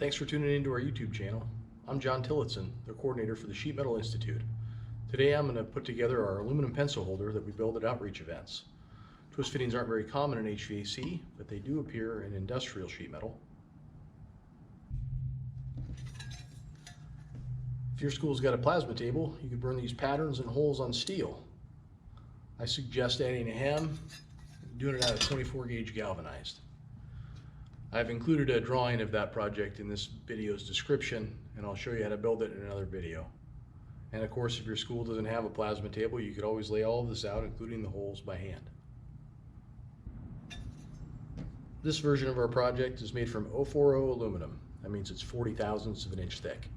Thanks for tuning into our YouTube channel. I'm John Tillotson, the coordinator for the Sheet Metal Institute. Today I'm going to put together our aluminum pencil holder that we build at outreach events. Twist fittings aren't very common in HVAC, but they do appear in industrial sheet metal. If your school's got a plasma table, you could burn these patterns and holes on steel. I suggest adding a hem, doing it out of 24 gauge galvanized. I've included a drawing of that project in this video's description, and I'll show you how to build it in another video. And of course, if your school doesn't have a plasma table, you could always lay all of this out, including the holes, by hand. This version of our project is made from 040 aluminum. That means it's 40 thousandths of an inch thick.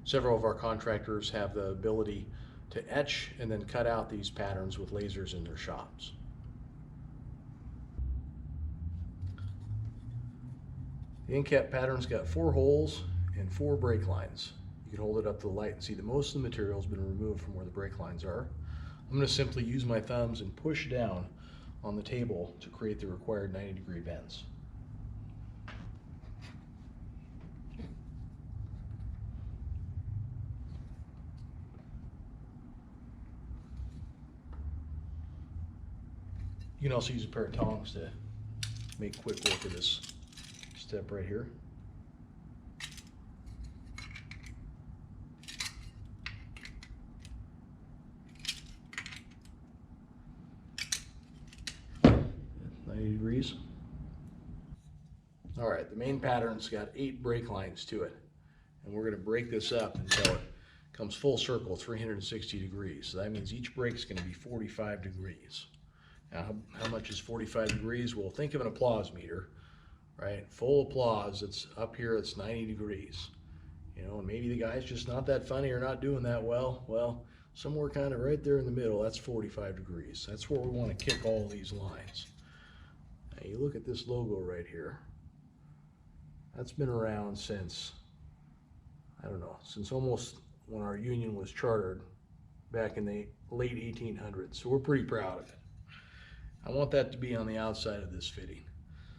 Several of our contractors have the ability to etch and then cut out these patterns with lasers in their shops. The end cap pattern's got 4 holes and 4 break lines. You can hold it up to the light and see that most of the material has been removed from where the break lines are. I'm going to simply use my thumbs and push down on the table to create the required 90-degree bends. You can also use a pair of tongs to make quick work of this step right here. Degrees. All right, the main pattern's got 8 break lines to it, and we're going to break this up until it comes full circle, 360 degrees. So that means each break is going to be 45 degrees. Now, how much is 45 degrees? Well, think of an applause meter, right? Full applause, it's up here, it's 90 degrees. You know, and maybe the guy's just not that funny or not doing that well. Well, somewhere kind of right there in the middle, that's 45 degrees. That's where we want to kick all these lines. Now, you look at this logo right here. That's been around since, I don't know, since almost when our union was chartered back in the late 1800s. So we're pretty proud of it. I want that to be on the outside of this fitting.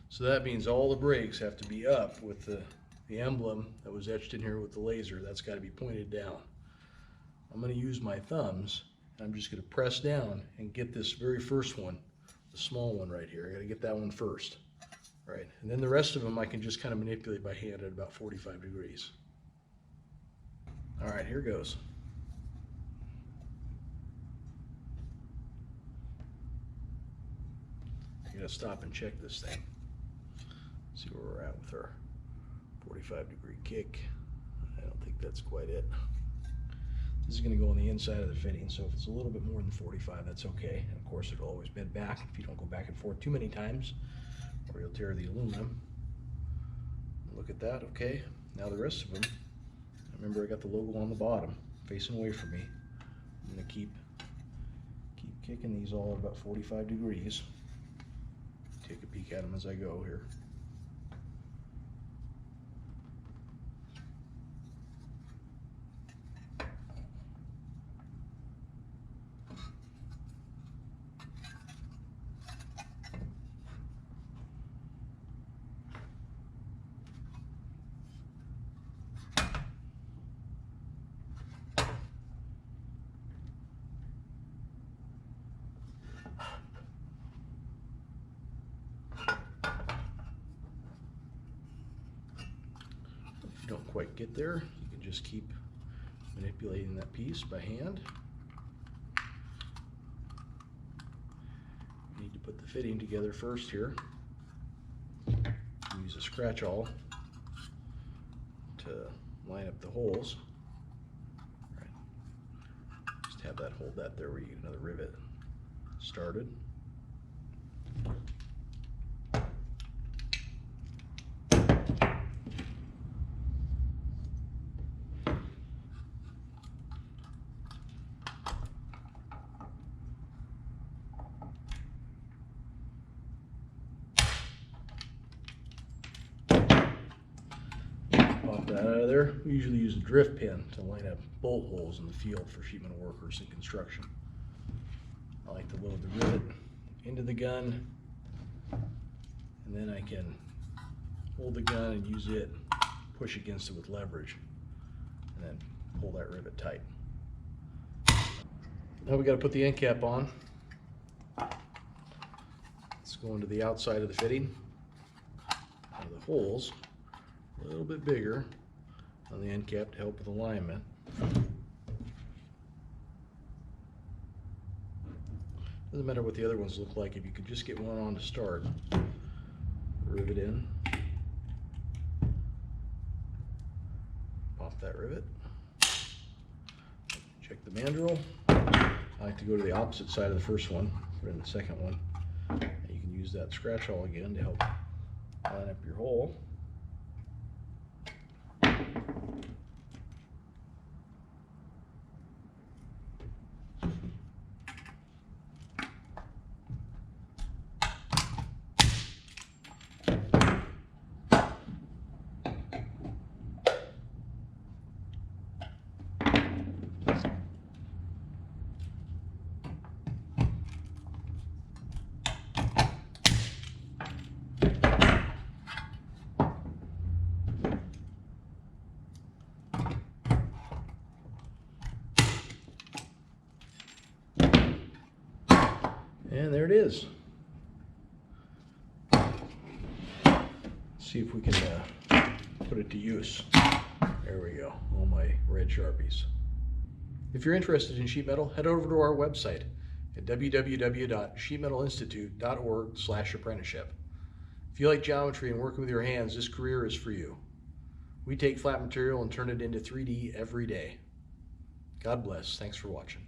So that means all the breaks have to be up with the emblem that was etched in here with the laser. That's got to be pointed down. I'm going to use my thumbs, and I'm just going to press down and get this very first one, the small one right here. I got to get that one first, right? And then the rest of them I can just kind of manipulate by hand at about 45 degrees. All right, here goes. I gotta stop and check this thing. See where we're at with our 45-degree kick. I don't think that's quite it. This is going to go on the inside of the fitting, so if it's a little bit more than 45, that's okay. And of course, it'll always bend back if you don't go back and forth too many times, or you'll tear the aluminum. Look at that, okay. Now the rest of them, remember I got the logo on the bottom, facing away from me. I'm going to keep kicking these all at about 45 degrees. Take a peek at them as I go here. If you don't quite get there, you can just keep manipulating that piece by hand. You need to put the fitting together first here. Use a scratch awl to line up the holes. Right. Just have that, hold that there where you get another rivet started. Pop that out of there. We usually use a drift pin to line up bolt holes in the field for sheet metal workers in construction. I like to load the rivet into the gun, and then I can hold the gun and use it push against it with leverage, and then pull that rivet tight. Now we got to put the end cap on. Let's go into the outside of the fitting. Now the holes a little bit bigger on the end cap to help with alignment. Doesn't matter what the other ones look like, if you could just get one on to start. Rivet in. Pop that rivet. Check the mandrel. I like to go to the opposite side of the first one, put in the second one. And you can use that scratch hole again to help line up your hole. And there it is. See if we can put it to use. There we go, all my red Sharpies. If you're interested in sheet metal, head over to our website at www.sheetmetalinstitute.org/apprenticeship. If you like geometry and working with your hands, this career is for you. We take flat material and turn it into 3D every day. God bless. Thanks for watching.